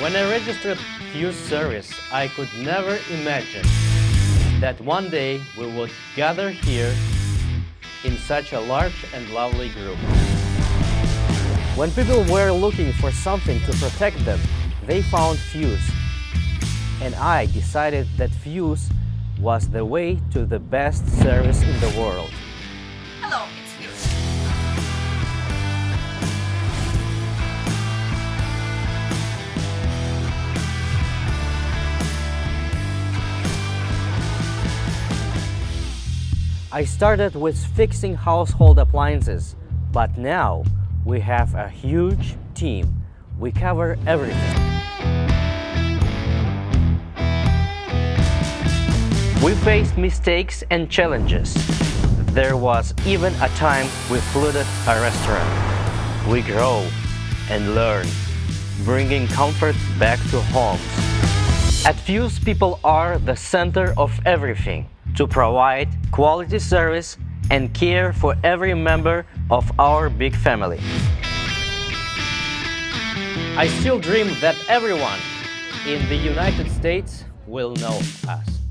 When I registered Fuse service, I could never imagine that one day we would gather here in such a large and lovely group. When people were looking for something to protect them, they found Fuse. And I decided that Fuse was the way to the best service in the world. Hello, it's Fuse. I started with fixing household appliances, but now we have a huge team. We cover everything. We faced mistakes and challenges. There was even a time we flooded a restaurant. We grow and learn, bringing comfort back to homes. At Fuse, people are the center of everything to provide quality service and care for every member of our big family. I still dream that everyone in the United States will know us.